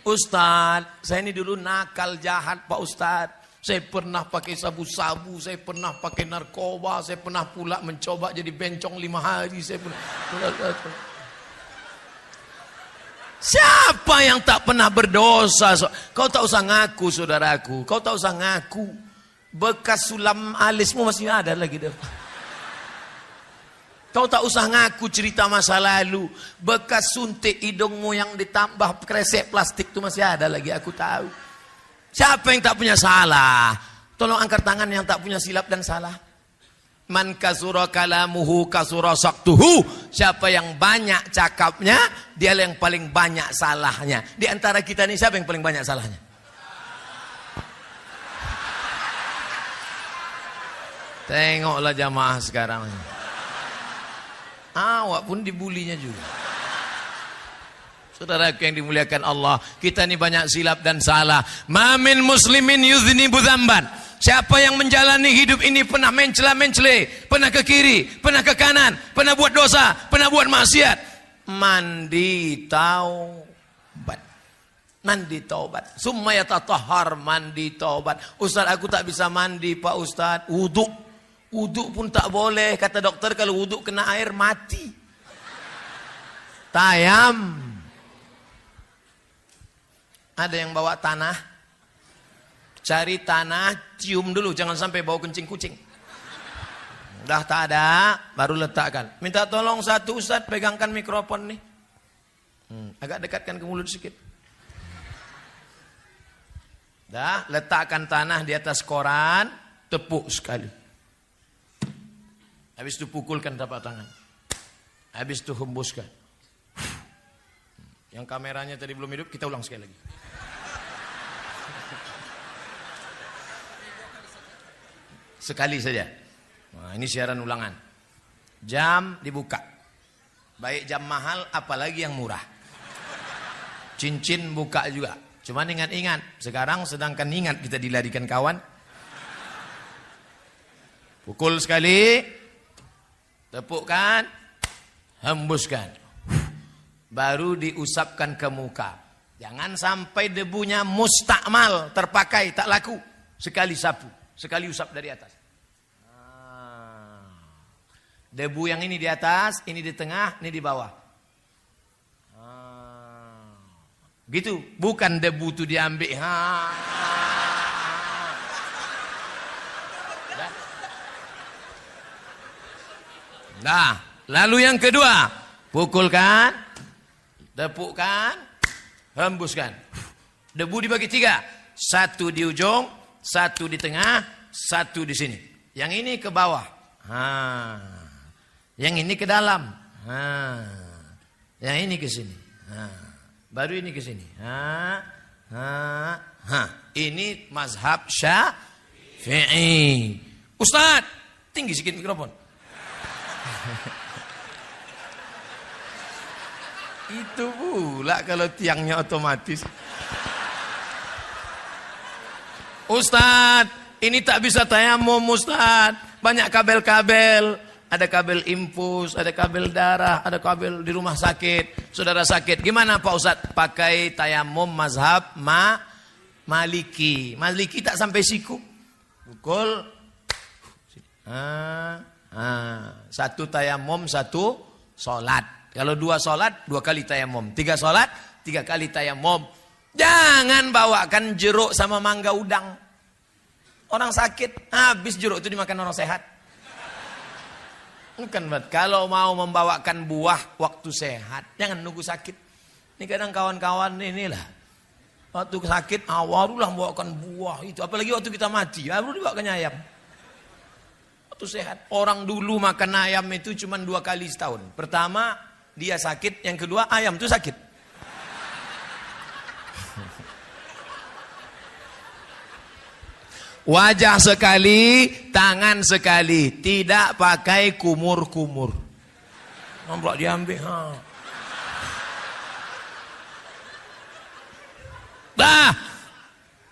Ustadz, saya ini dulu nakal jahat Pak Ustadz. Saya pernah pakai sabu-sabu, saya pernah pakai narkoba, saya pernah pula mencoba jadi bencong 5 hari. Saya pernah... Siapa yang tak pernah berdosa? Kau tak usah ngaku, saudaraku. Kau tak usah ngaku. Bekas sulam alismu masih ada lagi depan. Kau tak usah ngaku cerita masa lalu. Bekas suntik hidungmu yang ditambah kresek plastik itu masih ada lagi, aku tahu. Siapa yang tak punya salah? Tolong angkat tangan yang tak punya silap dan salah. Man kasura kalamuhu kasura saktuhu. Siapa yang banyak cakapnya, dia yang paling banyak salahnya. Di antara kita ini siapa yang paling banyak salahnya? Tengoklah jamaah sekarang. Awak pun dibulinya juga. Saudara yang dimuliakan Allah, kita ini banyak silap dan salah. Ma min muslimin yudhnibu dzamban. Siapa yang menjalani hidup ini pernah mencela-mencele, pernah ke kiri, pernah ke kanan, pernah buat dosa, pernah buat maksiat, mandi taubat. Mandi taubat. Summa yatatahhar, mandi taubat. Ustaz, aku tak bisa mandi Pak Ustaz. Wuduk pun tak boleh. Kata dokter kalau wuduk kena air mati. Tayam. Ada yang bawa tanah. Cari tanah, cium dulu. Jangan sampai bau kencing kucing. Dah tak ada, baru letakkan. Minta tolong satu Ustaz, pegangkan mikrofon nih. Agak dekatkan ke mulut sedikit. Dah, letakkan tanah di atas koran. Tepuk sekali. Habis itu pukulkan tapak tangan. Habis itu hembuskan. Yang kameranya tadi belum hidup, kita ulang sekali lagi. Sekali saja. Nah, ini siaran ulangan. Jam dibuka. Baik jam mahal, apalagi yang murah. Cincin buka juga. Cuman ingat-ingat. Sekarang sedangkan ingat kita dilarikan kawan. Pukul sekali. Tepukkan, hembuskan, baru diusapkan ke muka. Jangan sampai debunya mustakmal, terpakai, tak laku. Sekali sapu, sekali usap dari atas. Debu yang ini di atas, ini di tengah, ini di bawah. Gitu, bukan debu itu diambil. Nah, lalu yang kedua, pukulkan, tepukkan, hembuskan. Debu dibagi 3, 1 di ujung, 1 di tengah, 1 di sini. Yang ini ke bawah, yang ini ke dalam, yang ini ke sini, baru ini ke sini. Ini mazhab Syafi'i. Ustaz, tinggi sedikit mikrofon. Itu pula kalau tiangnya otomatis. Ustaz, ini tak bisa tayamum Ustaz. Banyak kabel-kabel. Ada kabel infus, ada kabel darah, ada kabel di rumah sakit. Saudara sakit, gimana Pak Ustaz? Pakai tayamum mazhab Maliki. Maliki tak sampai siku. Pukul. Satu tayamum, 1 sholat. Kalau 2 sholat, 2 kali tayamum. 3 sholat, 3 kali tayamum. Jangan bawakan jeruk sama mangga udang. Orang sakit, habis jeruk itu dimakan orang sehat. Bukan, kalau mau membawakan buah waktu sehat, jangan nunggu sakit. Ini kadang kawan-kawan inilah. Waktu sakit, barulah membawakan buah itu. Apalagi waktu kita mati, baru dibawakan ayam. Waktu sehat. Orang dulu makan ayam itu cuma 2 kali setahun. Pertama, dia sakit. Yang kedua, ayam itu sakit. Wajah sekali, tangan sekali. Tidak pakai kumur-kumur. Nampak diambil.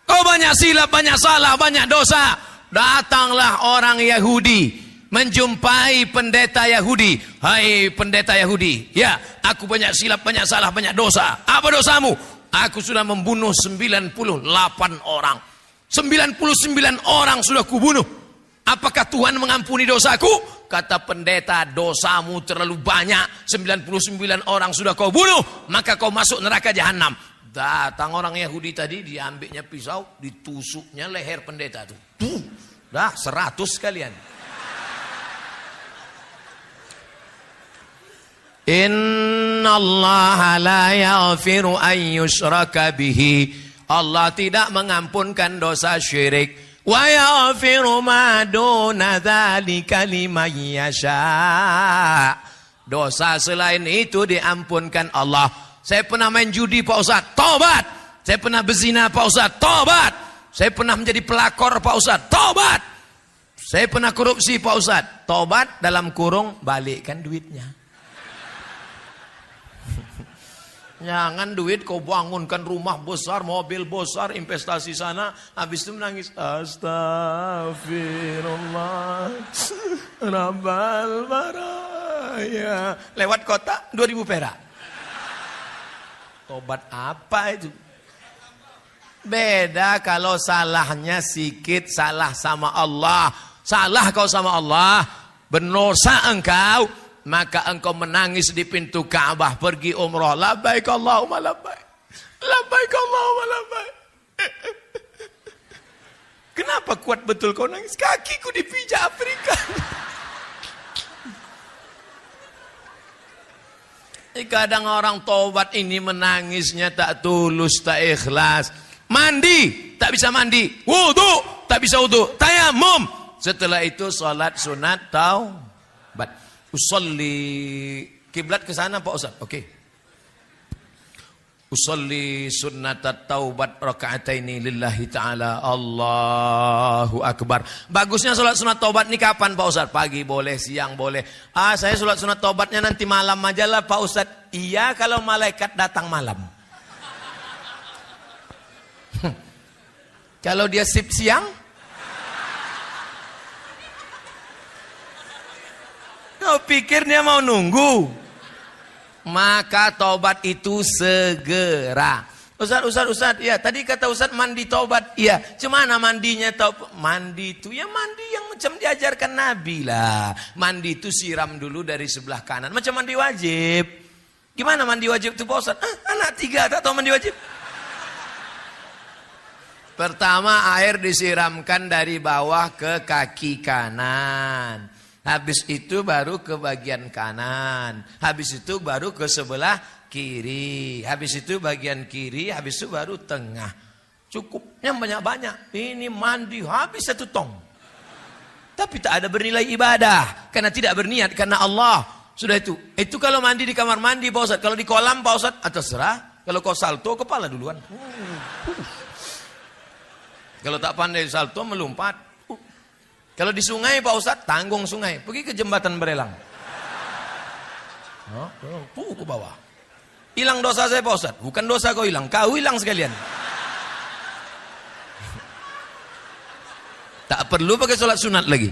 Kau banyak silap, banyak salah, banyak dosa. Datanglah orang Yahudi menjumpai pendeta Yahudi. Hai pendeta Yahudi, ya, aku banyak silap, banyak salah, banyak dosa. Apa dosamu? Aku sudah membunuh 98 orang. 99 orang sudah kubunuh. Apakah Tuhan mengampuni dosaku? Kata pendeta, dosamu terlalu banyak. 99 orang sudah kau bunuh, maka kau masuk neraka jahanam. Datang orang Yahudi tadi, diambilnya pisau, ditusuknya leher pendeta itu. Dah 100 sekalian. Inna Allah la yaghfiru an yushraka bihi. Allah tidak mengampunkan dosa syirik. Wa yaghfiru ma duna dzalika liman yasha. Dosa selain itu diampunkan Allah. Saya pernah main judi Pak Ustaz, tobat. Saya pernah berzina Pak Ustaz, tobat. Saya pernah menjadi pelakor Pak Ustaz, tobat. Saya pernah korupsi Pak Ustaz, tobat dalam kurung balikkan duitnya. Jangan duit kau bangunkan rumah besar, mobil besar, investasi sana, habis itu menangis. Astagfirullah, Rabbal baraya. Lewat kota 2000 perak. Tobat apa itu? Beda kalau salahnya sikit, salah sama Allah. Salah kau sama Allah, berdosa engkau, maka engkau menangis di pintu Ka'bah pergi umrah. Labbaik Allahumma labbaik. Labbaik Allahumma labbaik. Kenapa kuat betul kau nangis? Kakiku dipijak Afrika. Kadang orang tobat ini menangisnya tak tulus, tak ikhlas. Mandi, tak bisa mandi. Wudu, tak bisa wudu. Tayamum. Setelah itu salat sunat taubat. Usolli kiblat ke sana Pak Ustaz. Oke. Usolli sunnatat taubat raka'ataini lillahi ta'ala. Allahu akbar. Bagusnya salat sunat taubat ini kapan Pak Ustaz? Pagi boleh, siang boleh. Saya salat sunat taubatnya nanti malam aja lah Pak Ustaz. Iya kalau malaikat datang malam. Kalau dia sip siang, kau pikir dia mau nunggu? Maka tobat itu segera. Ustaz, ya tadi kata Ustaz mandi tobat. Iya, cemana mandinya tobat? Mandi itu ya mandi yang macam diajarkan Nabi lah. Mandi itu siram dulu dari sebelah kanan. Macam mandi wajib. Gimana mandi wajib itu Pak Ustaz? Anak 3 tak tahu mandi wajib. Pertama air disiramkan dari bawah ke kaki kanan. Habis itu baru ke bagian kanan. Habis itu baru ke sebelah kiri. Habis itu bagian kiri. Habis itu baru tengah. Cukupnya banyak-banyak. Ini mandi habis 1 tong. Tapi tak ada bernilai ibadah. Karena tidak berniat. Karena Allah. Sudah itu. Itu kalau mandi di kamar mandi Pak Ustaz. Kalau di kolam Pak Ustaz. Terserah. Kalau kau salto kepala duluan. Kalau tak pandai salto melompat. Kalau di sungai Pak Ustaz, tanggung sungai. Pergi ke jembatan Berelang. Ke bawah. Hilang dosa saya Pak Ustaz. Bukan dosa kau hilang. Kau hilang sekalian. Tak perlu pakai sholat sunat lagi.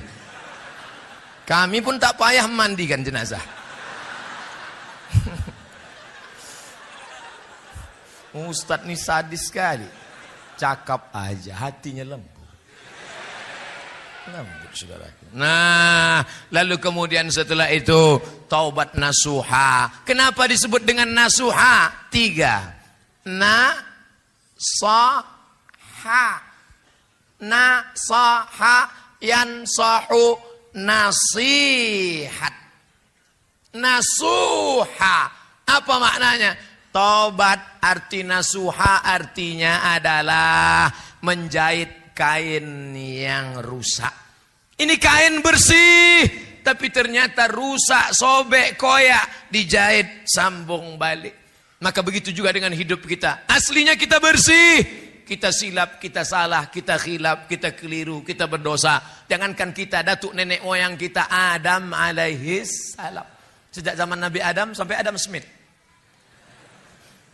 Kami pun tak payah mandikan jenazah. Ustaz ni sadis sekali. Cakap aja, hatinya lembut. Lembut saudaraku. Nah, lalu kemudian setelah itu taubat nasuha. Kenapa disebut dengan nasuha? 3. Na-sa-ha. Na-sa-ha yansahu nasihat. Nasuha. Apa maknanya? Taubat arti nasuha artinya adalah menjahit kain yang rusak. Ini kain bersih, tapi ternyata rusak, sobek, koyak, dijahit, sambung balik. Maka begitu juga dengan hidup kita. Aslinya kita bersih, kita silap, kita salah, kita khilaf, kita keliru, kita berdosa. Jangankan kita, datuk nenek moyang kita Adam alaihis salam. Sejak zaman Nabi Adam sampai Adam Smith.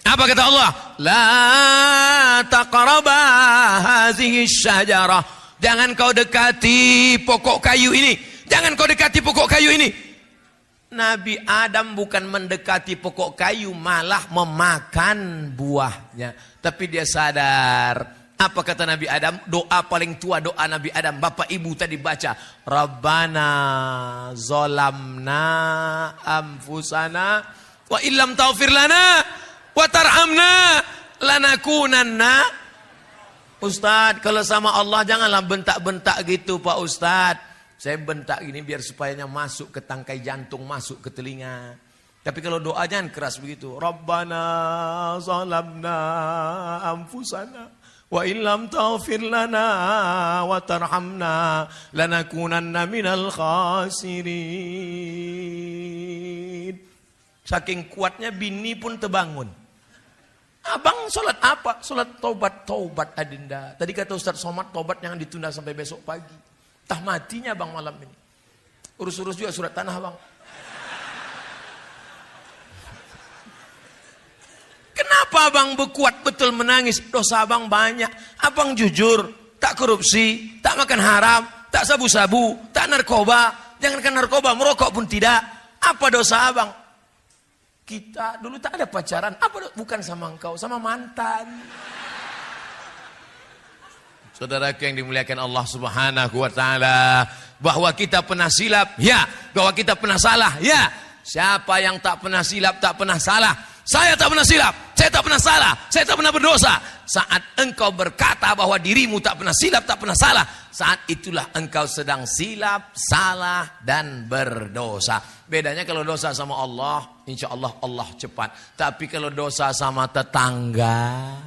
Apa kata Allah? La taqrabah hazihi syajarah. Jangan kau dekati pokok kayu ini. Jangan kau dekati pokok kayu ini. Nabi Adam bukan mendekati pokok kayu, malah memakan buahnya. Tapi dia sadar. Apa kata Nabi Adam? Doa paling tua doa Nabi Adam. Bapak ibu tadi baca. Rabbana zolamna anfusana wa illam taghfir lana wa tarhamna lanakunanna. Ustadz, kalau sama Allah janganlah bentak-bentak gitu Pak Ustadz. Saya bentak gini biar supayanya masuk ke tangkai jantung, masuk ke telinga. Tapi kalau doa jangan keras begitu. Rabbana zolamna anfusana wa illam taghfir lana wa tarhamna lanakunanna minal khasirin. Saking kuatnya bini pun terbangun. Abang sholat apa? Sholat taubat adinda. Tadi kata Ustaz Somad taubat yang ditunda sampai besok pagi. Tah matinya bang malam ini. Urus-urus juga surat tanah bang. Kenapa abang berkuat betul menangis? Dosa abang banyak. Abang jujur, tak korupsi, tak makan haram, tak sabu-sabu, tak narkoba. Jangankan narkoba, merokok pun tidak. Apa dosa abang? Kita dulu tak ada pacaran. Bukan sama engkau, sama mantan. Saudaraku yang dimuliakan Allah Subhanahu wa taala, bahwa kita pernah silap, ya. Bahwa kita pernah salah, ya. Siapa yang tak pernah silap, tak pernah salah? Saya tak pernah silap, saya tak pernah salah, saya tak pernah berdosa. Saat engkau berkata bahwa dirimu tak pernah silap, tak pernah salah, saat itulah engkau sedang silap, salah, dan berdosa. Bedanya kalau dosa sama Allah, insya Allah Allah cepat. Tapi kalau dosa sama tetangga,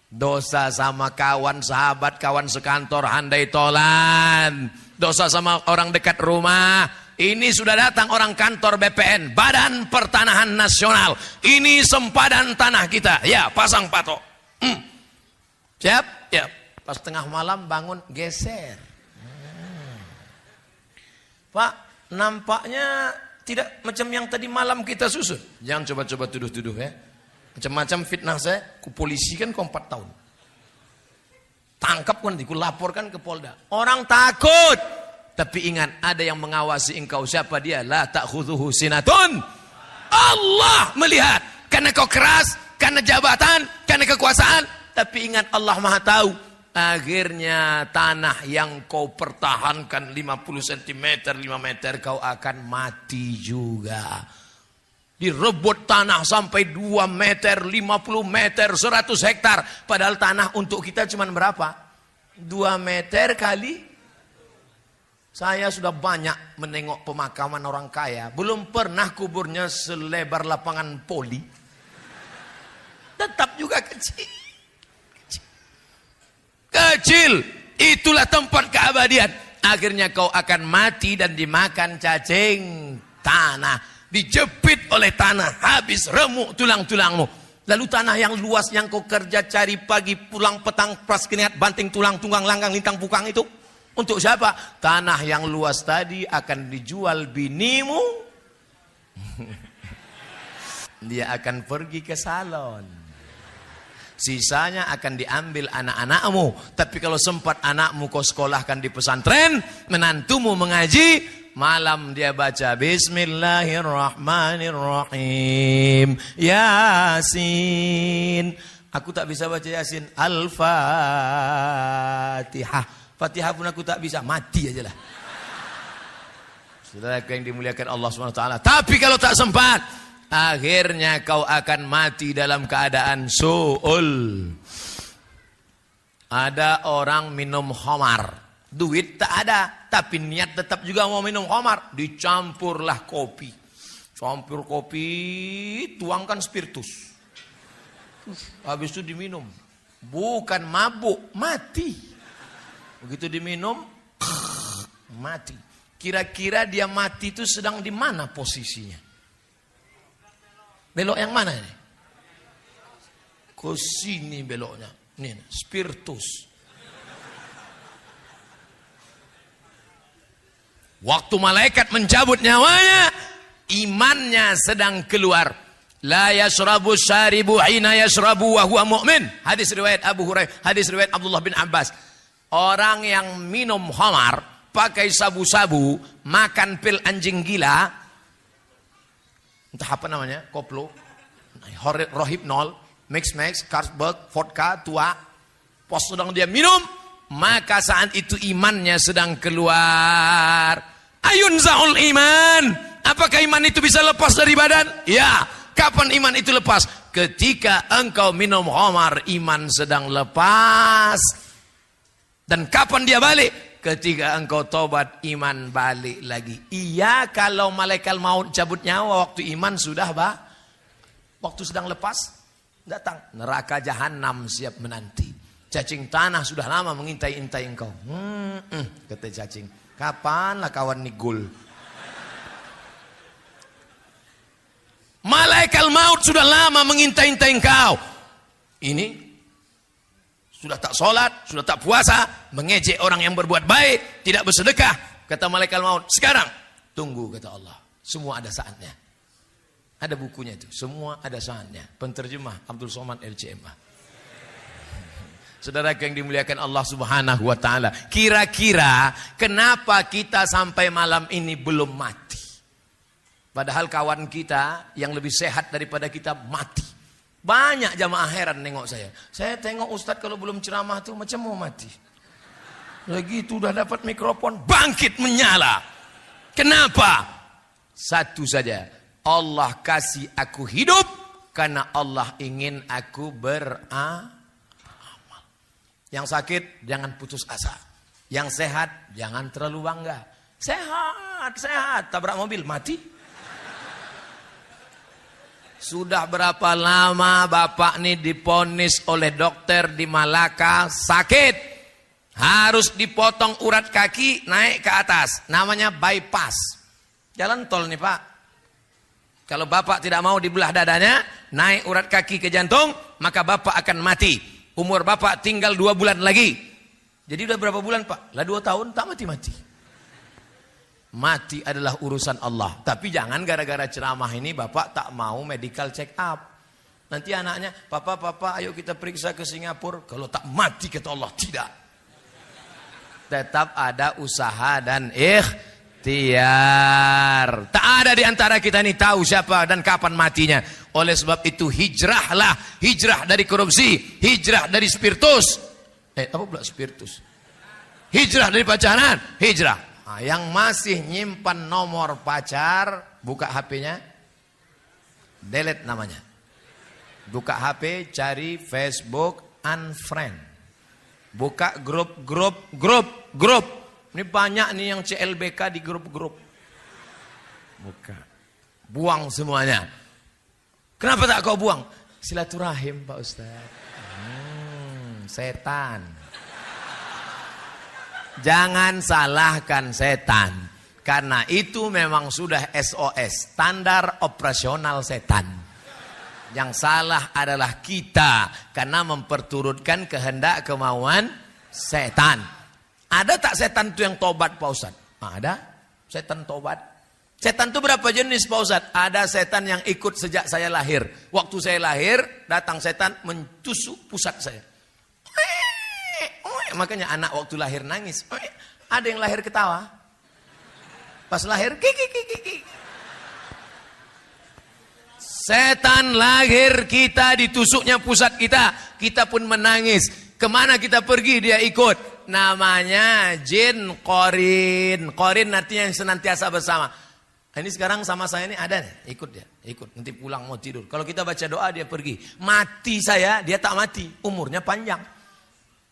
dosa sama kawan, sahabat, kawan sekantor, handai tolan, dosa sama orang dekat rumah, ini sudah datang orang kantor BPN, Badan Pertanahan Nasional. Ini sempadan tanah kita. Ya, pasang patok. Siap? Ya. Pas tengah malam bangun, geser. Pak, nampaknya tidak macam yang tadi malam kita susun. Jangan coba-coba tuduh-tuduh ya. Macam-macam fitnah saya, ku polisi kan kau 4 tahun. Tangkap kan nanti, ku laporkan ke Polda. Orang takut. Tapi ingat, ada yang mengawasi engkau. Siapa dia? La ta'khudhuhu sinatun. Allah melihat. Karena kau keras, karena jabatan, karena kekuasaan. Tapi ingat, Allah Maha tahu. Akhirnya tanah yang kau pertahankan 50 cm, 5 meter, kau akan mati juga. Direbut tanah sampai 2 meter, 50 meter, 100 hektar. Padahal tanah untuk kita cuma berapa? 2 meter kali. Saya sudah banyak menengok pemakaman orang kaya. Belum pernah kuburnya selebar lapangan poli. Tetap juga kecil. Kecil. Itulah tempat keabadian. Akhirnya kau akan mati dan dimakan cacing tanah. Dijepit oleh tanah. Habis remuk tulang-tulangmu. Lalu tanah yang luas yang kau kerja cari pagi pulang petang pras keringat banting tulang tunggang langgang lintang pukang itu. Untuk siapa? Tanah yang luas tadi akan dijual binimu. Dia akan pergi ke salon. Sisanya akan diambil anak-anakmu. Tapi kalau sempat anakmu kau sekolahkan di pesantren, menantumu mengaji, malam dia baca Bismillahirrahmanirrahim. Yasin. Aku tak bisa baca Yasin. Al-Fatihah. Fatihah pun aku tak bisa, mati aja lah. Saudara yang dimuliakan Allah SWT. Tapi kalau tak sempat, akhirnya kau akan mati dalam keadaan su'ul. Ada orang minum khamar. Duit tak ada, tapi niat tetap juga mau minum khamar. Dicampurlah kopi. Campur kopi, tuangkan spiritus. Habis itu diminum. Bukan mabuk, mati. Begitu diminum, mati. Kira-kira dia mati itu sedang di mana posisinya? Belok yang mana ini? Ke sini beloknya. Ini, spiritus. Waktu malaikat mencabut nyawanya, imannya sedang keluar. La yashrabu syaribu hina yashrabu wa huwa mu'min. Hadis riwayat Abu Hurairah, hadis riwayat Abdullah bin Abbas. Orang yang minum khamar, pakai sabu-sabu, makan pil anjing gila, entah apa namanya, koplo, rohypnol, Max, Carlsberg, vodka, tua, pos sedang dia minum, maka saat itu imannya sedang keluar. Ayun za'ul iman. Apakah iman itu bisa lepas dari badan? Ya. Kapan iman itu lepas? Ketika engkau minum khamar, iman sedang lepas. Dan kapan dia balik? Ketika engkau tobat, iman balik lagi. Iya, kalau malaikat maut cabut nyawa waktu iman sudah waktu sedang lepas. Datang neraka jahanam siap menanti. Cacing tanah sudah lama mengintai-intai engkau. Kata cacing, kapanlah kawan nigul? Malaikat maut sudah lama mengintai-intai engkau. Ini sudah tak sholat, sudah tak puasa, mengejek orang yang berbuat baik, tidak bersedekah. Kata malaikat maut, sekarang tunggu, kata Allah. Semua ada saatnya. Ada bukunya itu, semua ada saatnya. Penterjemah Abdul Somad LCMA. Saudara yang dimuliakan Allah Subhanahu wa taala, kira-kira kenapa kita sampai malam ini belum mati? Padahal kawan kita yang lebih sehat daripada kita mati. Banyak jamaah heran nengok saya. Saya tengok Ustadz kalau belum ceramah tuh macam mau mati. Lagi itu udah dapat mikrofon, bangkit menyala. Kenapa? Satu saja. Allah kasih aku hidup karena Allah ingin aku beramal. Yang sakit jangan putus asa. Yang sehat jangan terlalu bangga. Sehat, tabrak mobil mati. Sudah berapa lama bapak ini diponis oleh dokter di Malaka sakit. Harus dipotong urat kaki naik ke atas. Namanya bypass. Jalan tol nih pak. Kalau bapak tidak mau dibelah dadanya, naik urat kaki ke jantung, maka bapak akan mati. Umur bapak tinggal 2 bulan lagi. Jadi udah berapa bulan pak? Lah 2 tahun tak mati-mati. Mati adalah urusan Allah. Tapi jangan gara-gara ceramah ini bapak tak mau medical check up. Nanti anaknya, papa ayo kita periksa ke Singapura. Kalau tak mati kata Allah, tidak. Tetap ada usaha dan ikhtiar. Tak ada di antara kita ini tahu siapa dan kapan matinya. Oleh sebab itu hijrahlah. Hijrah dari korupsi. Hijrah dari spiritus. Apa pula spiritus? Hijrah dari pacaran. Hijrah. Nah, yang masih nyimpan nomor pacar, buka HP-nya. Delete namanya. Buka HP, cari Facebook, unfriend. Buka grup. Ini banyak nih yang CLBK di grup-grup. Buka. Buang semuanya. Kenapa tak kau buang? Silaturahim Pak Ustaz. Setan. Jangan salahkan setan. Karena itu memang sudah SOS. Standar operasional setan. Yang salah adalah kita. Karena memperturutkan kehendak kemauan setan. Ada tak setan itu yang tobat Pak Ustaz? Ada. Setan tobat. Setan itu berapa jenis Pak Ustaz? Ada setan yang ikut sejak saya lahir. Waktu saya lahir, datang setan mentusuk pusat saya. Makanya anak waktu lahir nangis. Ada yang lahir ketawa. Pas lahir, kiki. Setan lahir kita, ditusuknya pusat kita. Kita pun menangis. Kemana kita pergi dia ikut. Namanya jin qorin. Qorin artinya yang senantiasa bersama. Ini sekarang sama saya ini ada nih. Ikut dia. Ikut. Nanti pulang mau tidur. Kalau kita baca doa dia pergi. Mati saya, dia tak mati. Umurnya panjang.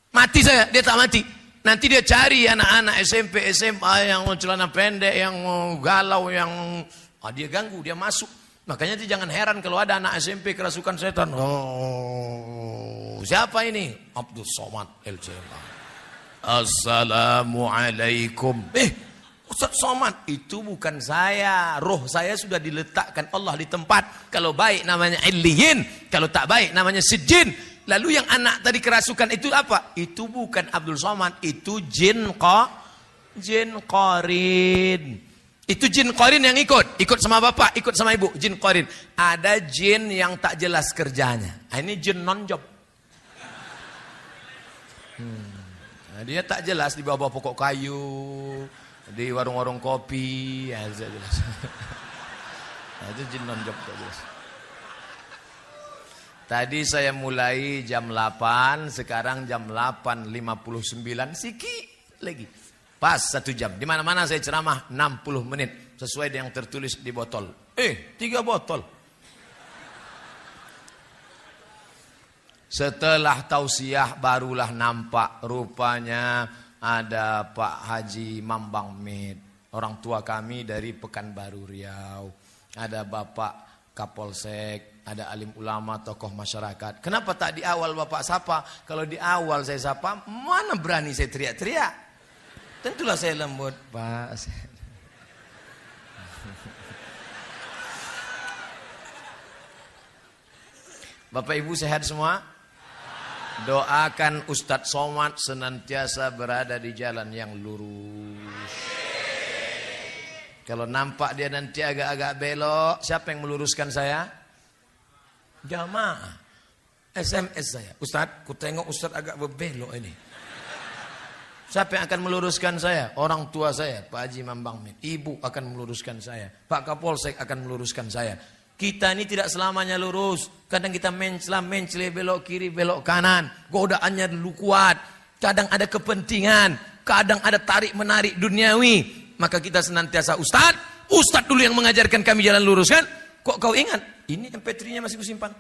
Mati saya, dia tak mati. Nanti dia cari anak-anak SMP, SMA yang celana pendek, yang galau, yang dia ganggu, dia masuk. Makanya dia jangan heran kalau ada anak SMP kerasukan setan. Oh, siapa ini? Abdul Somad LCMA. Assalamualaikum. Ustaz Somad, itu bukan saya. Roh saya sudah diletakkan Allah di tempat. Kalau baik namanya Illiyin, kalau tak baik namanya Sijin. Lalu yang anak tadi kerasukan itu apa? Itu bukan Abdul Somad, itu jin qarin. Itu jin qarin yang ikut sama bapak, ikut sama ibu, jin qarin. Ada jin yang tak jelas kerjanya. Ini jin non-job. Nah, dia tak jelas di bawah pokok kayu, di warung-warung kopi, ya jelas. Nah, itu jin non-job tak jelas. Tadi saya mulai jam 8, sekarang jam 8.59, sikit lagi. Pas 1 jam. Di mana-mana saya ceramah 60 menit sesuai dengan yang tertulis di botol. 3 botol. Setelah tausiah barulah nampak rupanya ada Pak Haji Mambang Med, orang tua kami dari Pekanbaru Riau. Ada Bapak Kapolsek, ada alim ulama, tokoh masyarakat. Kenapa tak di awal Bapak sapa? Kalau di awal saya sapa, mana berani saya teriak-teriak? Tentulah saya lembut, Pak. Bapak Ibu sehat semua? Doakan Ustadz Somad senantiasa berada di jalan yang lurus. Kalau nampak dia nanti agak-agak belok, siapa yang meluruskan saya? Jamaah. SMS saya. Ustadz, ku tengok Ustadz agak berbelok ini. Siapa yang akan meluruskan saya? Orang tua saya, Pak Haji Mambang Med. Ibu akan meluruskan saya. Pak Kapolsek akan meluruskan saya. Kita ini tidak selamanya lurus. Kadang kita mencela, belok kiri, belok kanan. Godaannya dulu kuat. Kadang ada kepentingan. Kadang ada tarik-menarik duniawi. Maka kita senantiasa Ustadz dulu yang mengajarkan kami jalan lurus kan? Kok kau ingat? Ini MP3-nya masih kusimpan.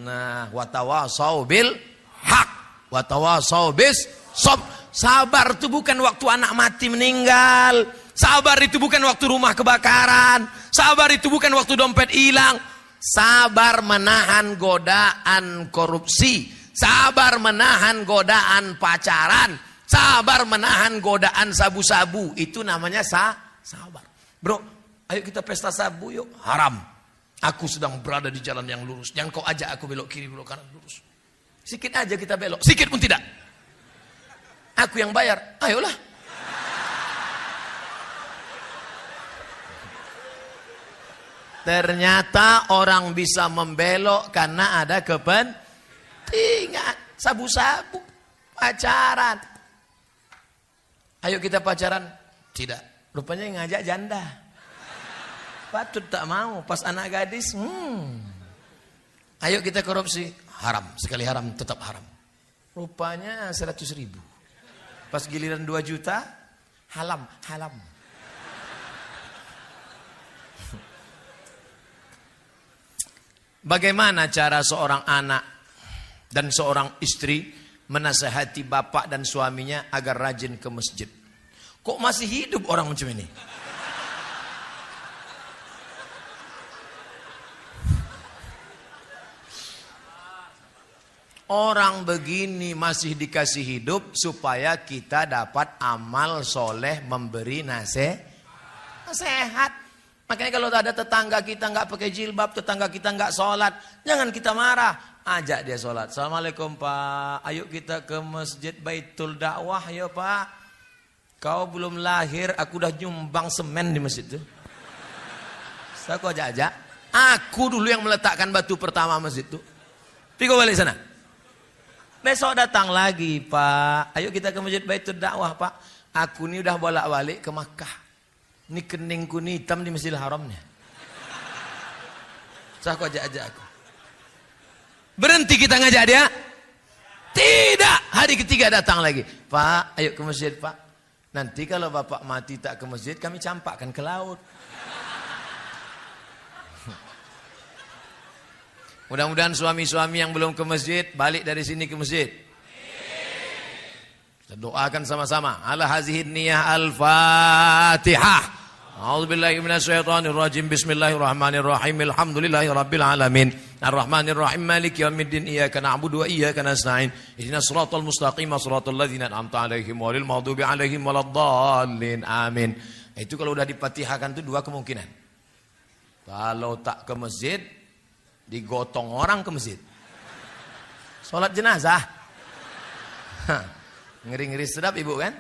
Nah, watawasau bil haq, watawasau bis sob. Sabar itu bukan waktu anak mati meninggal. Sabar itu bukan waktu rumah kebakaran. Sabar itu bukan waktu dompet hilang. Sabar menahan godaan korupsi. Sabar menahan godaan pacaran. Sabar menahan godaan sabu-sabu. Itu namanya sabar. Bro, ayo kita pesta sabu yuk. Haram. Aku sedang berada di jalan yang lurus. Jangan kau ajak aku belok kiri, belok kanan, lurus. Sikit aja kita belok. Sikit pun tidak. Aku yang bayar. Ayolah. Ternyata orang bisa membelok karena ada kepentingan. Sabu-sabu. Pacaran. Ayo kita pacaran. Tidak. Rupanya yang ngajak janda. Patut tak mau. Pas anak gadis. Ayo kita korupsi. Haram. Sekali haram tetap haram. Rupanya 100.000. Pas giliran 2 juta. Halam. Bagaimana cara seorang anak dan seorang istri menasihati bapak dan suaminya agar rajin ke masjid? Kok masih hidup orang macam ini? Orang begini masih dikasih hidup supaya kita dapat amal soleh memberi nasihat. Makanya kalau ada tetangga kita nggak pakai jilbab, tetangga kita nggak sholat, jangan kita marah. Ajak dia sholat. Assalamualaikum Pak, ayo kita ke masjid Baitul Dakwah ya Pak. Kau belum lahir, aku udah nyumbang semen di masjid itu. Saya kau ajak. Aku dulu yang meletakkan batu pertama masjid itu. Pikir balik sana. Besok datang lagi Pak, ayo kita ke masjid Baitul Dakwah Pak. Aku ini udah bolak-balik ke Makkah. Ini keningku ini hitam di Masjidil Haramnya. Saya kok ajak aku. Berhenti kita ngajak dia? Tidak. Hari ketiga datang lagi. Pak, ayo ke masjid Pak. Nanti kalau Bapak mati tak ke masjid, kami campakkan ke laut. Mudah-mudahan suami-suami yang belum ke masjid, balik dari sini ke masjid. Kita doakan sama-sama. Ala hazihin niyah al-Fatihah. A'udzubillahi minasyaitonir rajim. Bismillahirrahmanirrahim. Alhamdulillahi rabbil alamin. Arrahmanirrahim. Maliki yaumiddin. Iyyaka na'budu wa iyyaka nasta'in. Ihdinas siratal mustaqim, siratal ladzina an'amta 'alaihim ghairil maghdubi 'alaihim waladdallin. Amin. Itu kalau udah dipatihahkan itu 2 kemungkinan. Kalau tak ke masjid, digotong orang ke masjid. Salat jenazah. Ngeri-ngeri sedap ibu kan?